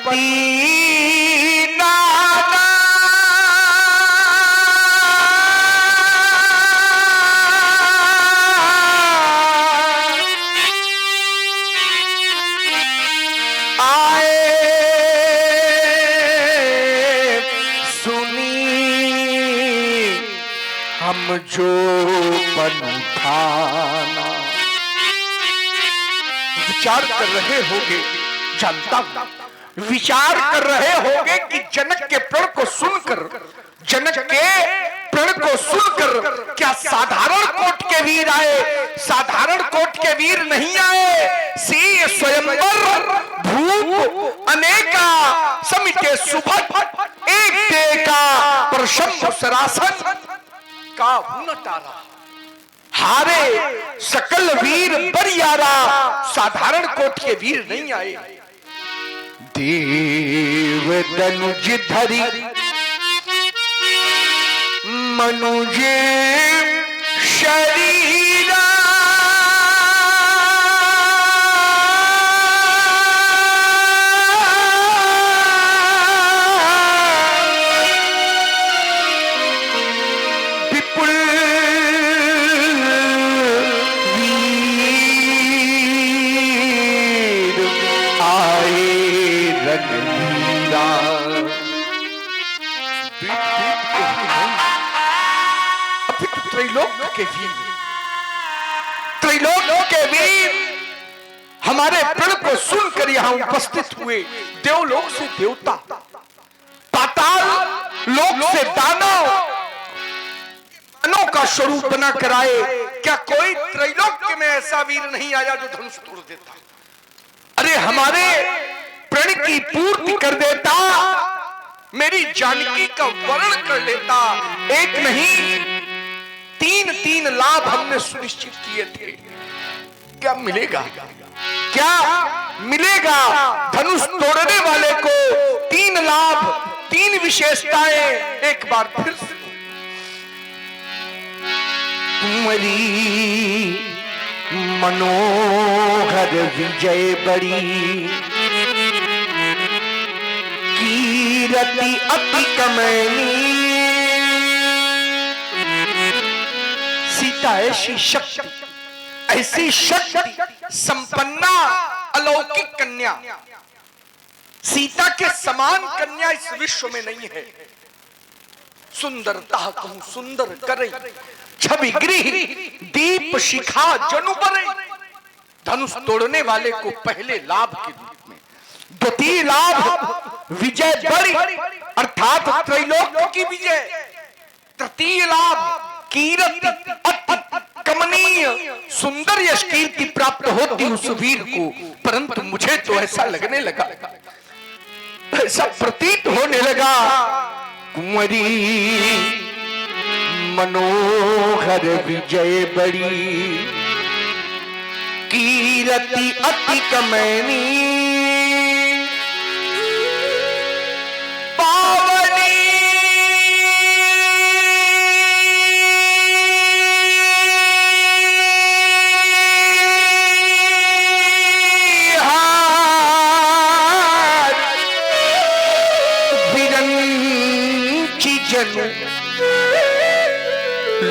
पति नाना आए सुनी हम जो बन उठाना। विचार कर रहे होंगे, जानता हूं विचार कर रहे होंगे कि जनक के प्रण को सुनकर, जनक के प्रण को सुनकर क्या साधारण कोट के वीर आए? साधारण कोट के वीर नहीं आए। सी स्वयंवर भूप अनेका समिते सुभग एक देका पर शंभु सरासन का न तारा। हारे सकल वीर बरियारा, साधारण कोट के वीर नहीं आए। देव दनुज धरी मनुज शरीरा, त्रैलोक के वीर हमारे प्रण को सुनकर यहाँ उपस्थित हुए। देवलोक से देवता, पाताल लोक से दानव मानव का स्वरूप बना कर आए। क्या कोई त्रैलोक्य में ऐसा वीर नहीं आया जो धनुष तोड़ देता? अरे हमारे प्रण की पूर्ति कर देता, मेरी जानकी का वर्ण कर लेता। एक नहीं तीन लाभ हमने सुनिश्चित किए थे। क्या मिलेगा? क्या मिलेगा? धनुष तोड़ने वाले को 3 लाभ, 3 विशेषताएं। एक बार फिर से कुंवरी मनोहर विजय बड़ी, कीरति अति कमैनी। सीता ऐसी शक्ति, ऐसी शक्ति संपन्ना अलौकिक कन्या, सीता के समान कन्या इस विश्व में नहीं है। सुंदरता कहूं सुंदर करे, छवि गृह दीप शिखा जनु बरे। धनुष तोड़ने वाले को पहले लाभ के रूप में, द्वितीय लाभ विजय बड़ी अर्थात त्रैलोक की विजय, तृतीय लाभ कीरति अति कमनीय सुंदर यश कीर्ति प्राप्त होती उस वीर को। परंतु मुझे तो ऐसा लगने लगा, ऐसा प्रतीत होने लगा, कुंवरी मनोहर विजय बड़ी, कीरति अति कमैनी।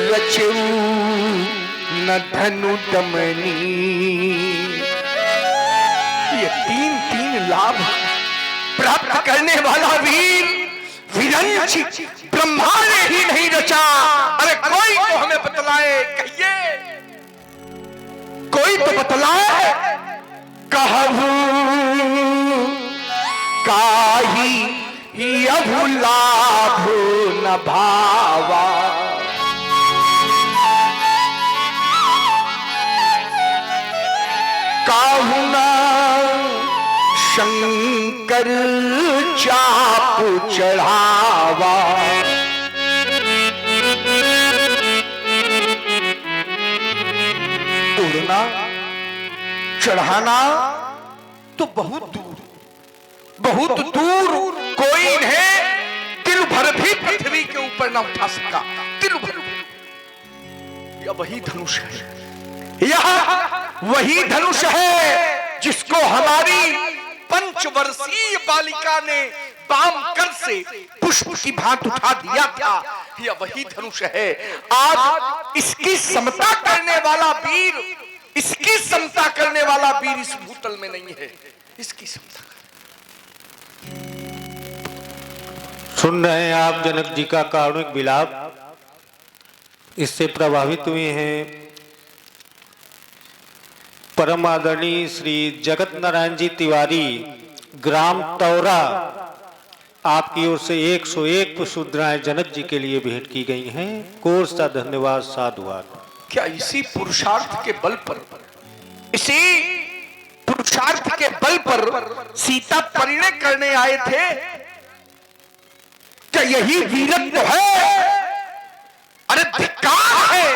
रचऊ न धनु दमनी। ये 3 लाभ प्राप्त करने वाला वीर विरंची ब्रह्मा ने ही नहीं रचा। अरे कोई तो हमें बतलाए, कहिए कोई तो बतलाए। कहू काही यहु लाभ न भावा, काहू न शंकर चाप चढ़ावा। उड़ना चढ़ाना तो बहुत दूर, बहुत दूर कोई इन्हें तिल भर भी पृथ्वी के ऊपर न उठा सका। तिल भर यह वही धनुष है, यह वही धनुष है जिसको हमारी पंच पंचवर्षीय बालिका ने बाम कर से पुष्प की भांति उठा दिया था, यह वही धनुष है। आज इसकी समता करने वाला वीर, इसकी समता करने वाला वीर इस भूतल में नहीं है। इसकी समता सुन रहे हैं आप जनक जी का कारुणिक विलाप। इससे प्रभावित हुए हैं परम आदरणीय श्री जगत नारायण जी तिवारी, ग्राम तौरा। आपकी ओर से 101 पुष्पमुद्राएं जनक जी के लिए भेंट की गई हैं। कोर सा धन्यवाद, साधुवाद। क्या इसी पुरुषार्थ के बल पर, इसी पुरुषार्थ के बल पर सीता परिणय करने आए थे? क्या यही वीरत्व है? अरे धिक्कार है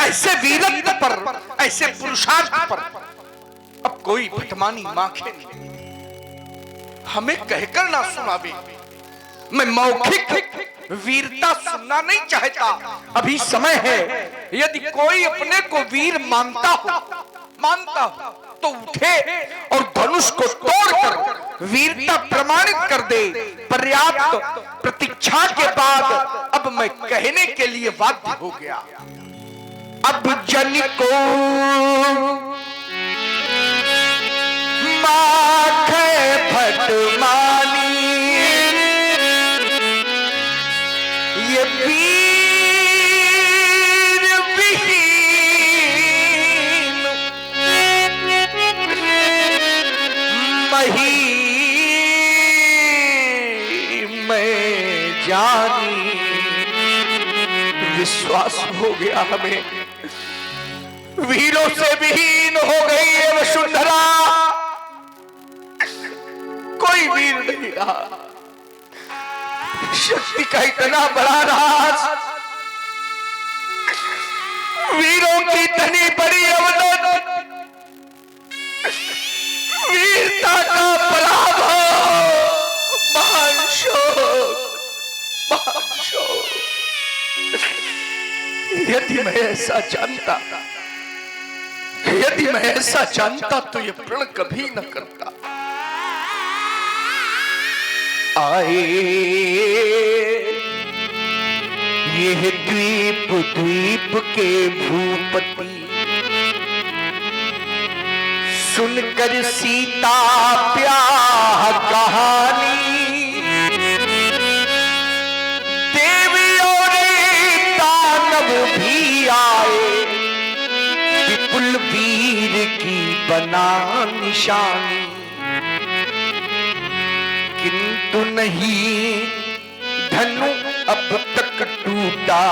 ऐसे वीरत्व पर, ऐसे पुरुषार्थ पर। अब कोई भटमानी माखे हमें कहकर ना सुनावे। मैं मौखिक वीरता सुनना नहीं चाहता। अभी समय है, यदि कोई अपने को वीर मानता हो तो उठे और धनुष को तोड़कर वीरता प्रमाणित कर दे। पर्याप्त प्रतीक्षा के बाद अब मैं कहने के लिए बाध्य हो गया। अब जन को माखे भटमानी, ये वीर मैं जानी। विश्वास हो गया हमें, वीरों से विहीन हो गई है वसुंधरा। कोई वीर नहीं रहा। शक्ति का इतना बड़ा राज, वीरों की इतनी बड़ी अवदत, वीरता का पराभव, महान शोक, महान शोक। यदि मैं ऐसा जानता, यदि मैं ऐसा जानता तो ये प्रण कभी न करता। आए ये द्वीप द्वीप के भूपति, सुनकर सीता ब्याह कहानी। देवी और दानव भी आए, विपुल वीर की बना निशानी। किंतु नहीं धनु अब तक टूटा,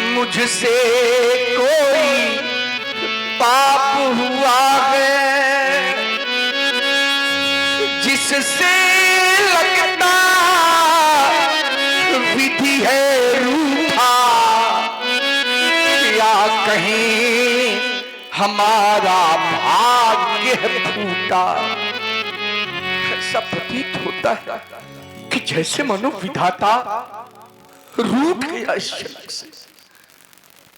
मुझसे कोई पाप हुआ है, जिससे लगता विधि है रूठा, या कहीं हमारा भाग्य फूटा। ऐसा प्रतीत होता है कि जैसे मनो विधाता रूठ गया इस शक से।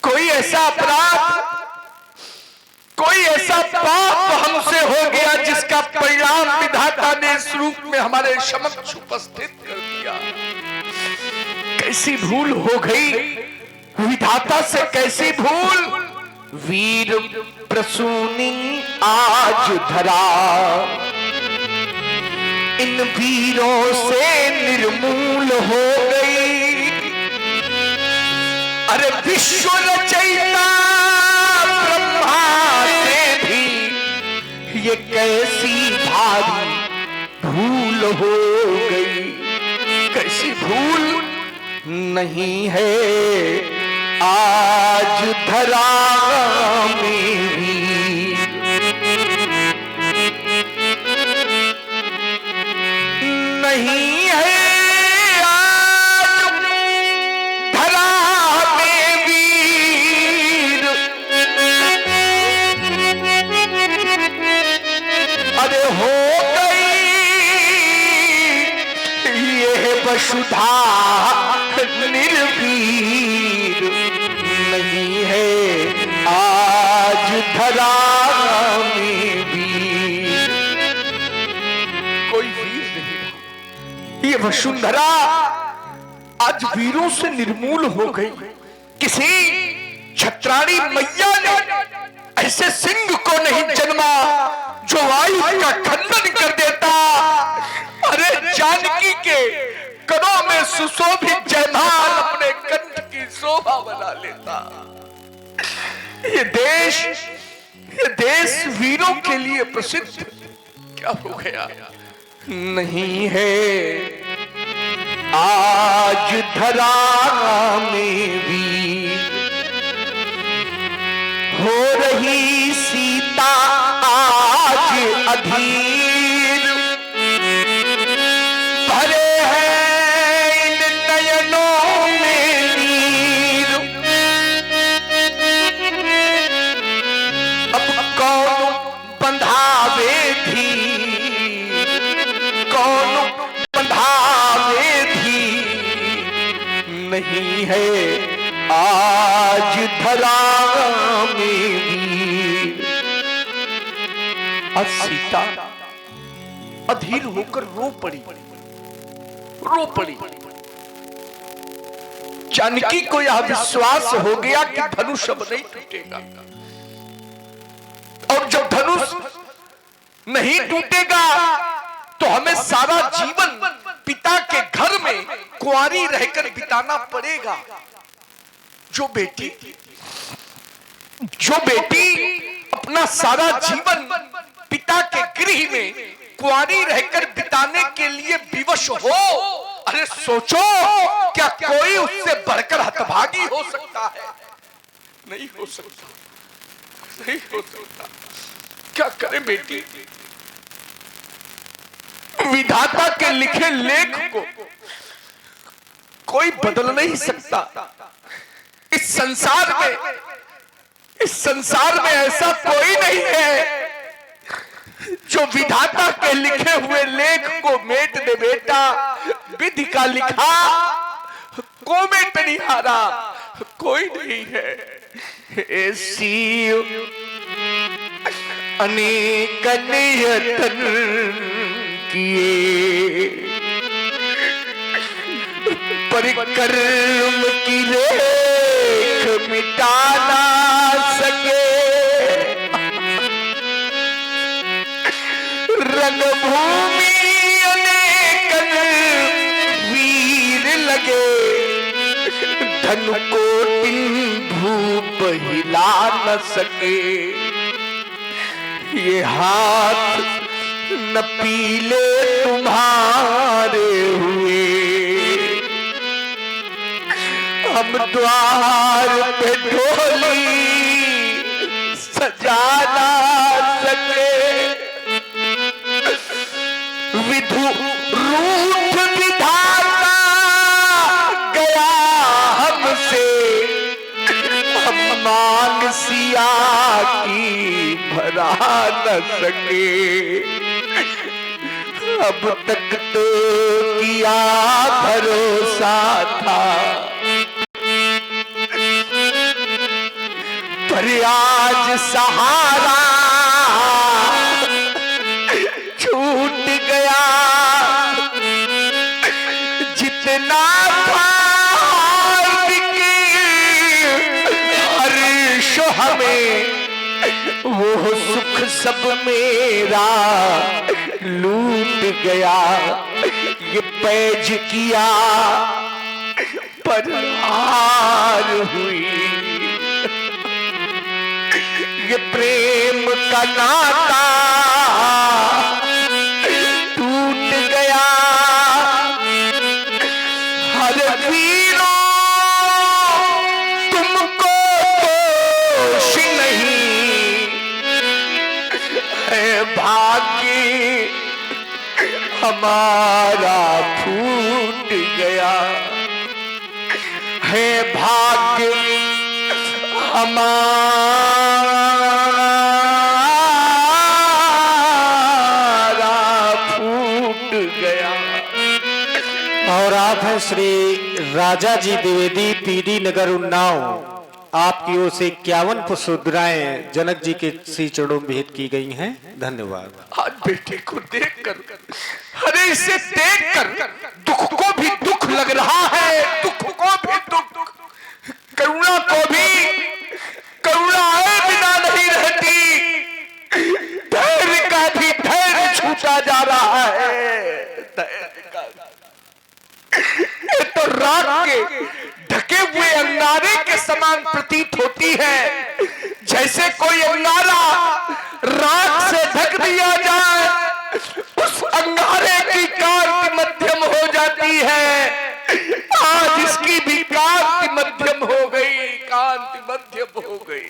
कोई ऐसा अपराध, कोई ऐसा पाप हमसे हो गया जिसका परिणाम विधाता ने इस रूप में हमारे समक्ष उपस्थित कर दिया। कैसी भूल हो गई विधाता से, कैसी भूल। वीर प्रसूनी आज धरा, इन वीरों से निर्मूल हो गई। अरे विश्व रचयिता ब्रह्मा से भी ये कैसी भारी भूल हो गई। कैसी भूल नहीं है आज धरा में भी। नहीं है आज धरा में वीर। अरे हो गई ये वसुधा निर्वीर। नहीं है आज धरा में वीर। वसुंधरा आज वीरों से निर्मूल हो गई। किसी छत्राणी मैया ने ऐसे सिंह को नहीं जन्मा जो वायु का खंडन कर देता। अरे जानकी के कदों में सुशोभित जयमाल अपने कंठ की शोभा बना लेता। ये देश वीरों के लिए प्रसिद्ध क्या हो गया नहीं है। आज धरा में वीर हो रही सीता आज अधीर। भरे हैं इन नयनों में नीर। अब कौन बंधावे धीर, कौन बंधावे धीर। नहीं है आज धरा में वीर। आज सीता अधीर होकर रो पड़ी। जानकी को यह विश्वास हो गया कि धनुष अब नहीं टूटेगा, और जब धनुष नहीं टूटेगा तो हमें सारा जीवन पिता के घर में कुंवारी रहकर बिताना पड़ेगा। जो बेटी अपना सारा जीवन पिता के गृह में कुंवारी रहकर बिताने के लिए विवश हो, अरे सोचो क्या कोई उससे बढ़कर हतभागी हो सकता है? नहीं हो सकता, नहीं हो सकता। क्या करें बेटी? विधाता के लिखे लेख को कोई बदल नहीं सकता। इस संसार में ऐसा कोई नहीं है जो विधाता के लिखे हुए लेख को मेट दे बेटा। विधि का लिखा को मेट नहीं हारा कोई नहीं है। ऐसी अनेक यत्न किए परिक्रम की रेख मिटा ना सके। रणभूमि अनेकन वीर लगे, धन कोटिन धूप हिला न सके। ये हाथ न पीले तुम्हारे हुए, हम द्वार पे ढोली सजा ना सके। विधु रूठ विधाता गया हमसे, हम मान सिया की भरा न सके। अब तक तो किया भरोसा था, पर आज सहारा छूट गया। जितना हर्ष हमें वो सुख सब मेरा लूट गया। ये पैज किया पर हार हुई, ये प्रेम का नाता टूट गया। हर वीरों तुमको दोष नहीं है, भाग्य हमारा फूट गया है। भाग्य हमारा फूट गया। और आप हैं श्री राजा जी द्विवेदी, पीडी नगर, उन्नाव। आपकी ओर से 51 पुष्पमुद्राएं जनक जी के श्री चरणों में भेंट की गई हैं। धन्यवाद। आज बेटे को देखकर, अरे इसे देखकर दुख को भी दुख लग रहा है, दुख को भी दुख, करुणा को भी करुणा आए बिना नहीं रहती, धैर्य का भी धैर्य छूटा जा रहा है। धैर्य का ये तो राख के ढके हुए अंगारे के समान प्रतीत होती है। जैसे कोई अंगारा राख से ढक दिया जाए, उस अंगारे की कांति मध्यम हो जाती है। आज इसकी भी कांति मध्यम हो गई, कांति मध्यम हो गई।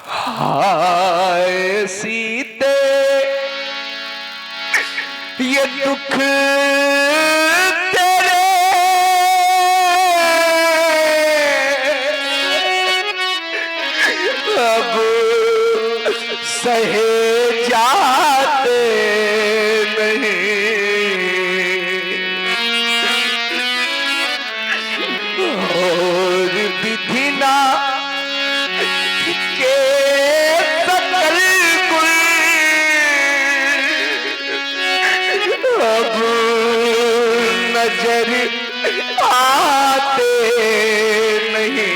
हाय सीते ये दुख तेरे अब सहे जाते नहीं, और विधिना के सकल गुल अब नजर आते नहीं।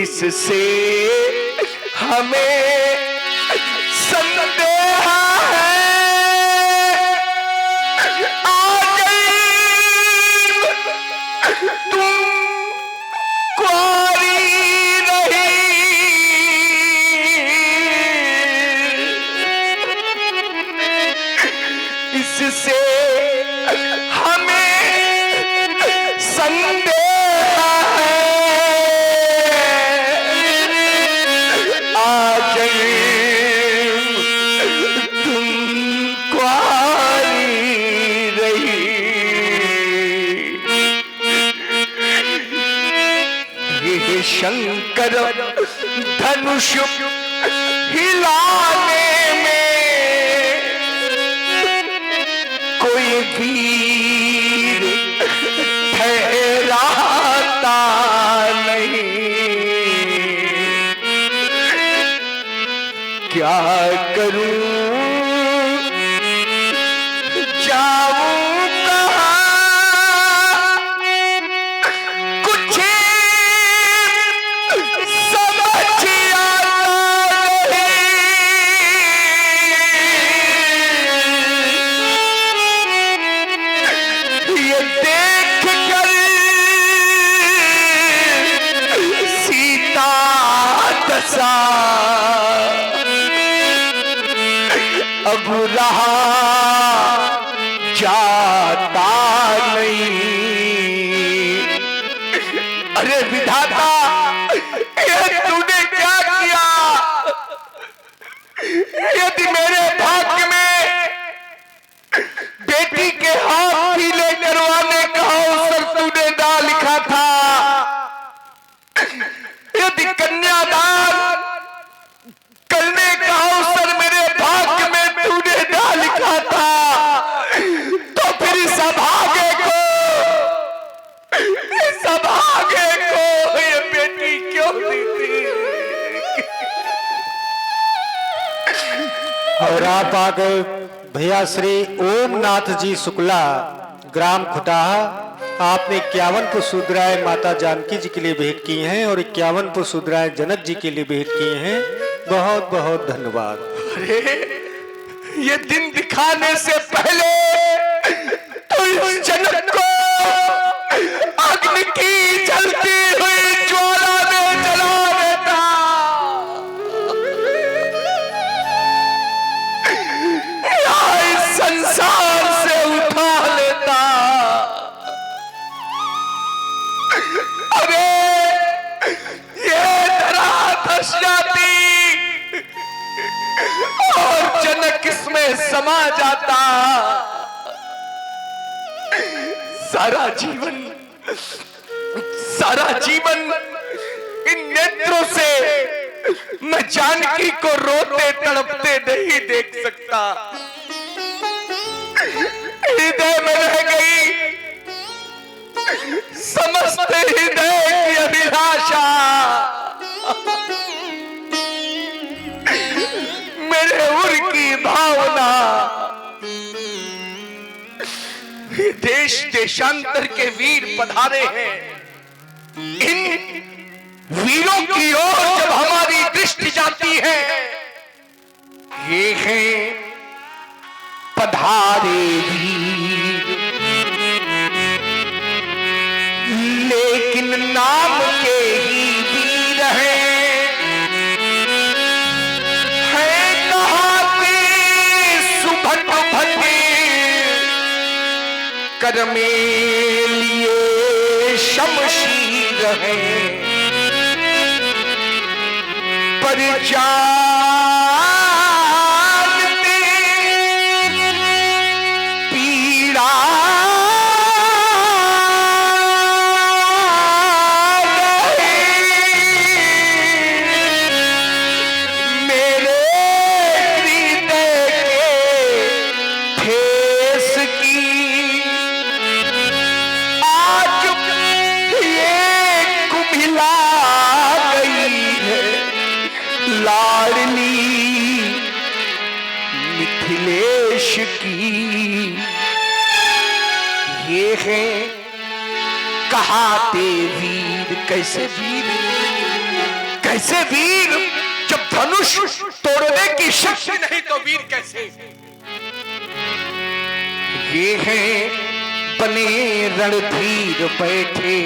इससे हमें संदेह है, आ गई तुम कुंवारी नहीं। इससे हमें संदेह है, आ जाए तुम कुंवारी रही। ये शंकर धनुष हिलाने में कोई वीर ठहराता नहीं। क्या करूं जाऊं कहां, कुछ समझ आता नहीं। ये देख कर सीता दशा अब रहा जाता नहीं। अरे विधाता, ये तूने क्या किया? यदि मेरे भाग्य में बेटी के हाथ पीले करवाने का अवसर तूने ना लिखा था, यदि कन्यादान करने का अवसर मेरे भाग्य में तूने ना लिखा था, तो फिर इस अभागे को ये बेटी क्यों दी थी? और आप आ गए भैया श्री ओमनाथ जी शुक्ला, ग्राम खुटाहा। आपने 51 पुष्पमुद्राएं माता जानकी जी के लिए भेंट की हैं और 51 पुष्पमुद्राएं जनक जी के लिए भेंट की हैं। बहुत बहुत धन्यवाद। अरे ये दिन दिखाने से पहले तो इस जनक को अग्नि की जलती हुई ज्वाला में जला देता। या इस संसार से उठा लेता। अरे ये धराधस जाती और जनक इसमें समा जाता। सारा जीवन इन नेत्रों से मैं जानकी को रोते तड़पते नहीं देख सकता। हृदय में रह गई, समस्त हृदय की अभिलाषा मेरे उर की भावना। देश देशांतर के वीर पधारे हैं, इन वीरों की ओर जब हमारी दृष्टि जाती है, ये हैं पधारे वीर, लेकिन नाम के ही वीर हैं। है कहाते सुभट भटे कर में लिए शमशीर हैं, पर जानते पीड़ा मेरे हृदय के ठेस की। आज ये कुम्हिला गई है लाडली मिथिलेश की। ये है कहाते वीर, कैसे वीर, कैसे वीर, जब धनुष तोड़ने की शक्ति नहीं तो वीर कैसे। ये है बने रणधीर बैठे,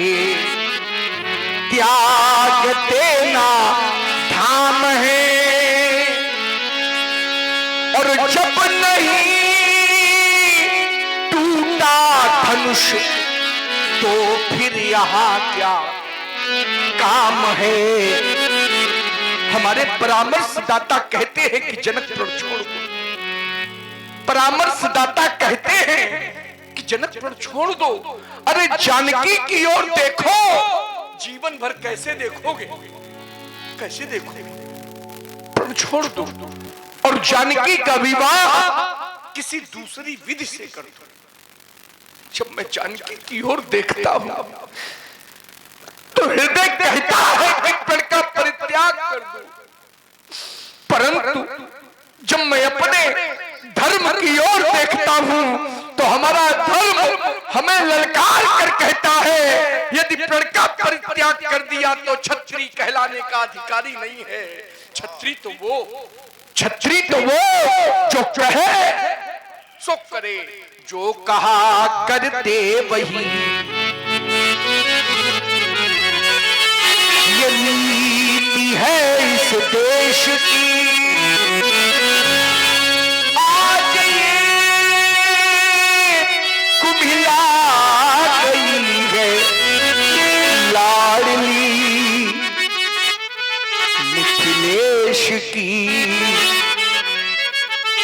त्याग देना धाम है, और जब नहीं टूटा धनुष तो फिर यहाँ क्या काम है। हमारे परामर्शदाता कहते हैं कि जनकपुर छोड़ दो, परामर्शदाता कहते हैं कि जनकपुर छोड़ दो। अरे जानकी की ओर देखो, जीवन भर कैसे देखोगे, कैसे देखोगे, पर छोड़ दो और जानकी का विवाह किसी दूसरी विधि से कर दो। जब मैं जानकी की ओर देखता हूं तो हृदय कहता है कि प्रण का परित्याग कर दो, परंतु जब मैं अपने धर्म की ओर देखता हूं तो हमारा धर्म हमें ललकार कर कहता है, यदि प्रण का परित्याग कर दिया तो छत्री कहलाने का अधिकारी नहीं है। छत्री तो वो जो कहे सो करे, जो कहा करते वही, ये नीति है इस देश की। आज ये कुम्हिला गई है लाडली मिथिलेश की।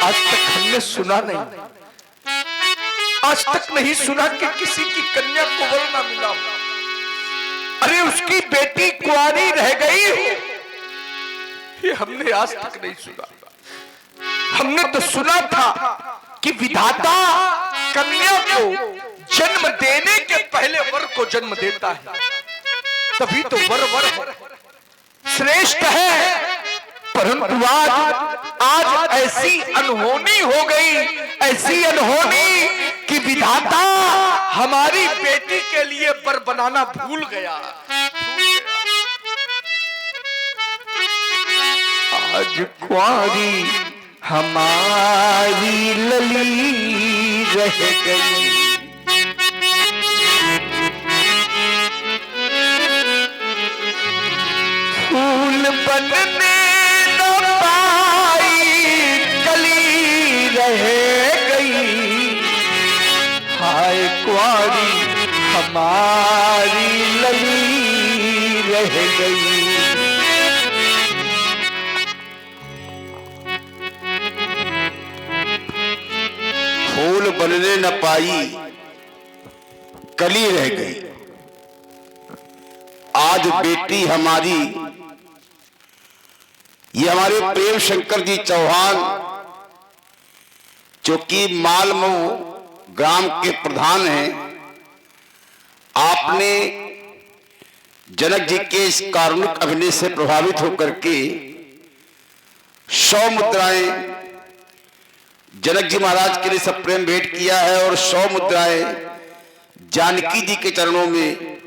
आज तक हमने सुना नहीं, आज तक नहीं सुना कि किसी की कन्या को वर ना मिला हो। अरे उसकी बेटी कुंवारी रह गई हो, ये हमने आज तक नहीं सुना। हमने तो सुना था कि विधाता कन्या को जन्म देने के पहले वर को जन्म देता है, तभी तो वर श्रेष्ठ है। परंतु आज ऐसी अनहोनी हो गई, ऐसी अनहोनी कि विधाता हमारी बेटी के लिए वर बनाना भूल गया। आज कुंवारी हमारी लली रह गई, फूल बनने न पाई कली रह गई। हाय कुंवारी हमारी लली रह गई। फूल बनने न पाई कली रह गई। आज बेटी हमारी, ये हमारे प्रेम शंकर जी चौहान जो कि मालमऊ ग्राम के प्रधान हैं, आपने जनक जी के इस कारुणिक अभिनय से प्रभावित होकर के 100 मुद्राएं जनक जी महाराज के लिए सप्रेम भेंट किया है और 100 मुद्राएं जानकी जी के चरणों में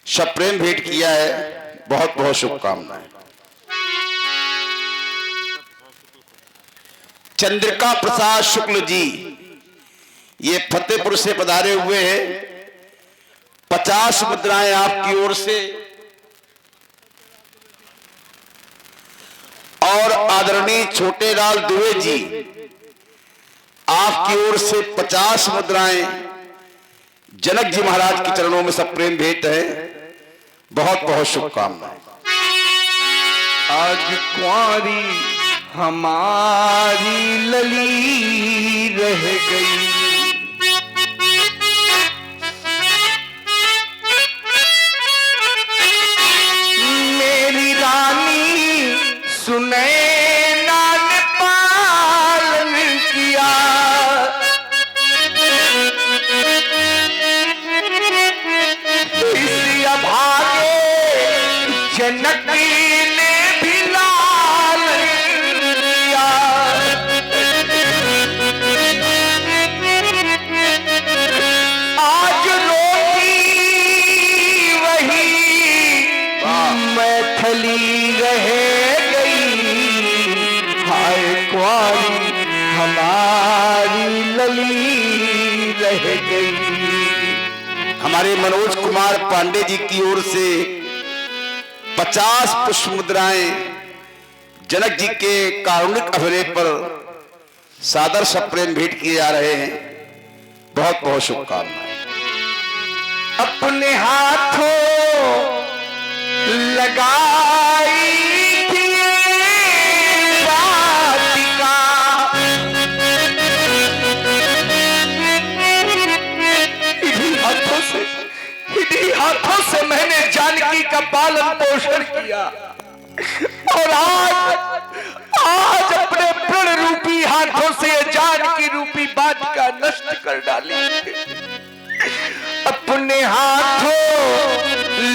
सप्रेम भेंट किया है। बहुत बहुत शुभकामनाएं। चंद्रिका प्रसाद शुक्ल जी ये फतेहपुर से पधारे हुए हैं। 50 मुद्राएं आपकी ओर से और आदरणीय छोटे लाल दुबे जी आपकी ओर से 50 मुद्राएं जनक जी महाराज के चरणों में सप्रेम भेंट है। बहुत बहुत शुभकामनाएं। आज कुंवारी हमारी लली रह गई, मेरी रानी सुनैना ने पालन किया, इस अभागे जनक ने भी लालन किया। आज रोटी वही मैथिली रह गई, हाय कुंवारी हमारी लली रह गई। हमारे मनोज कुमार पांडे जी की ओर से 50 पुष्प मुद्राएं जनक जी के कारुणिक अभिनय पर सादर सप्रेम भेंट किए जा रहे हैं। बहुत बहुत शुभकामनाएं। अपने हाथों लगाई थी वाटिका, इन्हीं हाथों से मैंने जानकी का पालन पोषण किया और आज अपने प्रण रूपी हाथों से जानकी रूपी वाटिका नष्ट कर डाली। अपने हाथों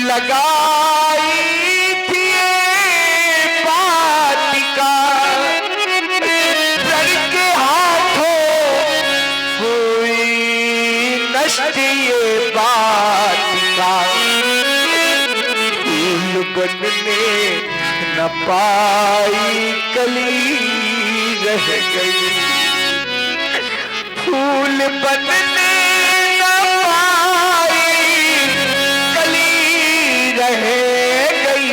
लगाई थी वाटिका, प्रण के हाथों हुई नष्ट ये वाटिका, फूल बनने न पाई कली रह गई, फूल बनने न पाई कली रह गई।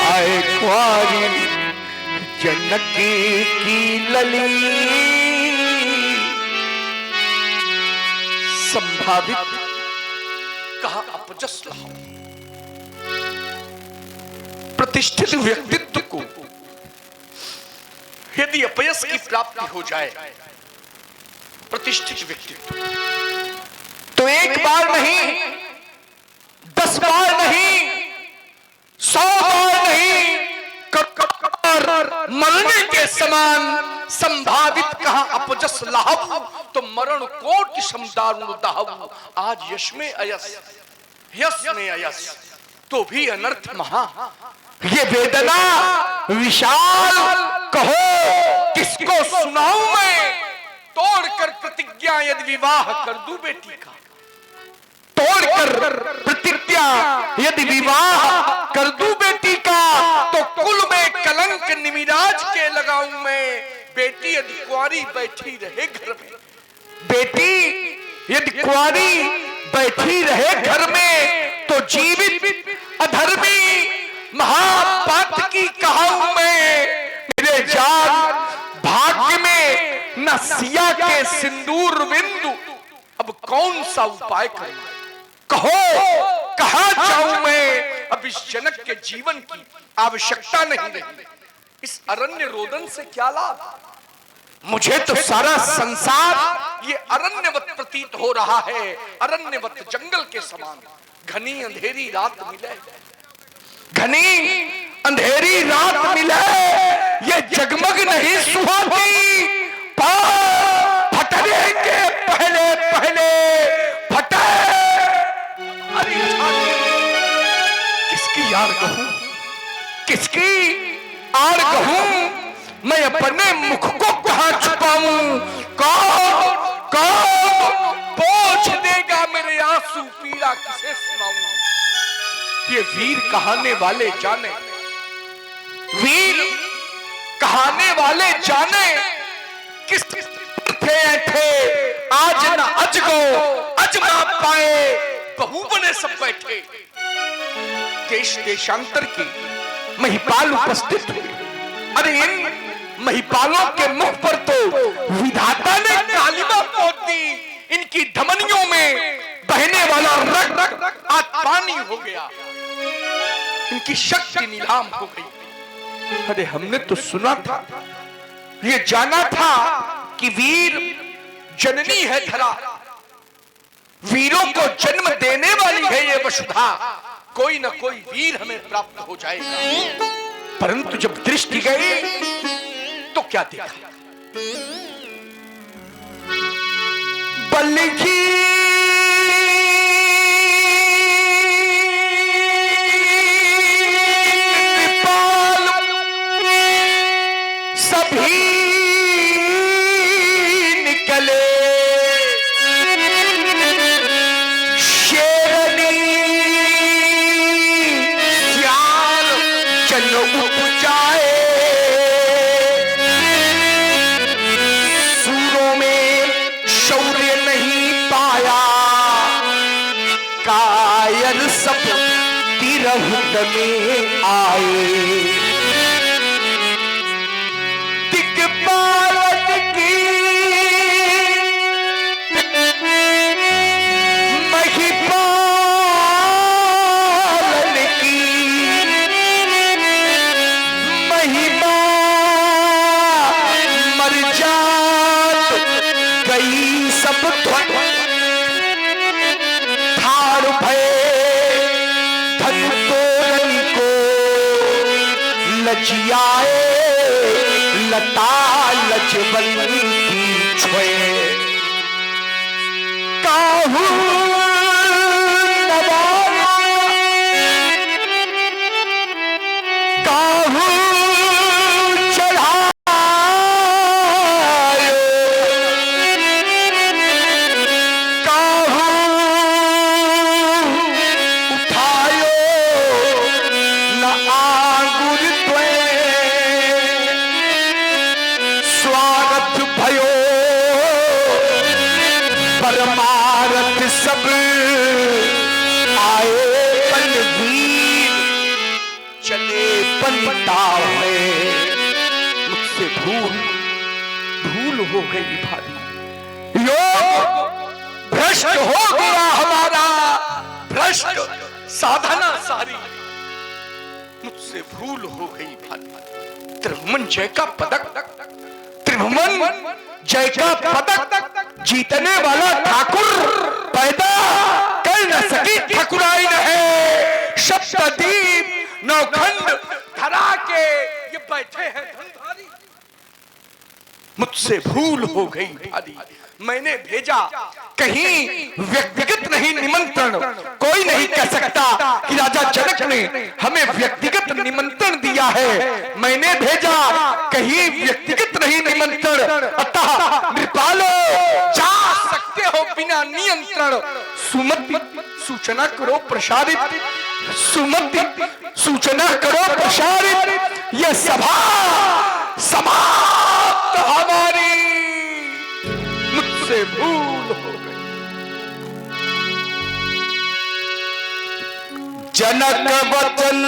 आए कुंवारी जनकी की लली, संभावित कहा अपजस लाओ। प्रतिष्ठित व्यक्तित्व को यदि अपयस की प्राप्ति हो जाए, प्रतिष्ठित व्यक्तित्व तो एक बार नहीं, 10 बार नहीं, 100 बार नहीं, मरने के समान संभावित कहा अपजस लाहव, तो मरण कोटि समदारुण दाहव। आज यश में अयस, यश में अयस तो भी अनर्थ महा, ये वेदना विशाल कहो किसको सुनाऊं मैं। तोड़कर प्रतिज्ञा यदि विवाह कर दूं बेटी का, तोड़कर प्रतिज्ञा यदि विवाह कर दूं बेटी का, तो कुल में कलंक निमिराज के लगाऊं मैं। बेटी यदि कुंवारी बैठी रहे घर में, बेटी यदि कुंवारी बैठी रहे घर में, तो जीवित अधर्मी महापातकी कहाऊं मैं। मेरे जान भाग्य में न सिया के सिंदूर बिंदु, अब कौन सा उपाय करूं, कहो कहां जाऊं मैं। अब इस जनक के जीवन की आवश्यकता नहीं रही, इस अरण्य रोदन से क्या लाभ। मुझे तो सारा संसार ये अरण्यवत प्रतीत हो रहा है, अरण्यवत जंगल के समान। घनी अंधेरी रात मिले, घनी अंधेरी रात मिले, ये जगमग नहीं सुहाती, फटने के पहले फटे। अरे किसकी आड़ कहूं, किसकी आड़ कहूं, मैं अपने मुख को कहां छुपाऊं। कौन कौन पोंछ देगा मेरे आंसू, पीड़ा किसे सुनाऊं। ये वीर कहाने वाले जाने, वीर कहाने वाले जाने, किस थे आज न अजगो अजमा पाए, बहू बने सब बैठे। देश देशांतर के महिपाल उपस्थित हुए। अरे इन महिपालों के मुख पर तो विधाता ने कालिमा पोत दी। इनकी धमनियों में बहने वाला रक्त आज पानी हो गया, इनकी शक्ति नीलाम हो गई। अरे हमने तो सुना था, ये जाना था कि वीर जननी है धरा, वीरों को जन्म देने वाली है ये वसुधा। कोई न कोई वीर हमें प्राप्त हो जाएगा। परंतु जब दृष्टि गई तो क्या देखा, बल्कि सभी निकले, शेरनी सियाल चल उपजाए, सूरों में शौर्य नहीं पाया, कायर सब तिरहुत में आए। लजियाए लता लजबली की छोए, काहू नवाया काहू चढ़ायो, काहू उठायो न आंगुर परमारथ सब आए, बलवीर चले बनता है। मुझसे भूल हो गई भारी, योग भ्रष्ट हो गया हमारा, भ्रष्ट साधना सारी, मुझसे भूल हो गई भारी। त्रिभुवन जय का पदक, त्रिभुवन जय का पदक जीतने वाला ठाकुर पैदा कर न सकी ठाकुराई है। सप्तदीप नौखंड धरा के ये बैठे हैं धनधारी, मुझसे भूल हो गई भारी। मैंने भेजा कहीं व्यक्तिगत नहीं निमंत्रण, कोई नहीं कह सकता कि राजा जनक ने हमें व्यक्तिगत निमंत्रण दिया है। मैंने भेजा कहीं व्यक्तिगत नहीं निमंत्रण, अतः नृपालो जा सकते हो बिना नियंत्रण। सुमति सूचना करो प्रसारित, सुमति सूचना करो प्रसारित, यह सभा समाप्त हमारी, मुझसे भूल हो गई। जनक वचन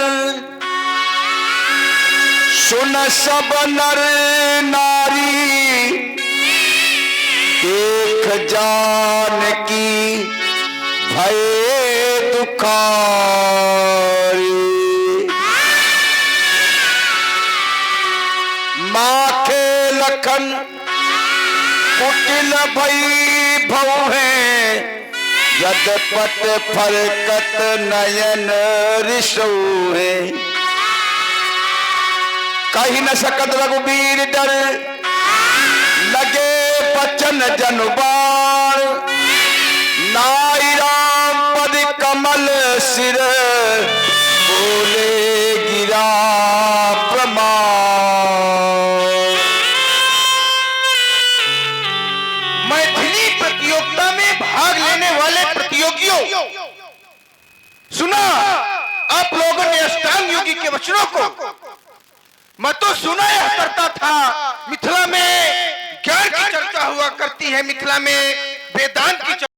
सुन सब नर नारी, देख जान की भय दुखारी। माथे लखन कुटिल भई भव है, यदपत फरकत नयन ऋषौ है। कही न सकत रघुबीर डर, लगे बचन जनुबाण, नाई राम पद कमल सिर बोले गिरा प्रमाण। मैथिली प्रतियोगिता में भाग लेने वाले प्रतियोगियों, सुना आप लोगों ने अष्टांग योगी के वचनों को। मैं तो सुनाया करता था मिथिला में ज्ञान की चर्चा हुआ करती है, मिथिला में वेदांत की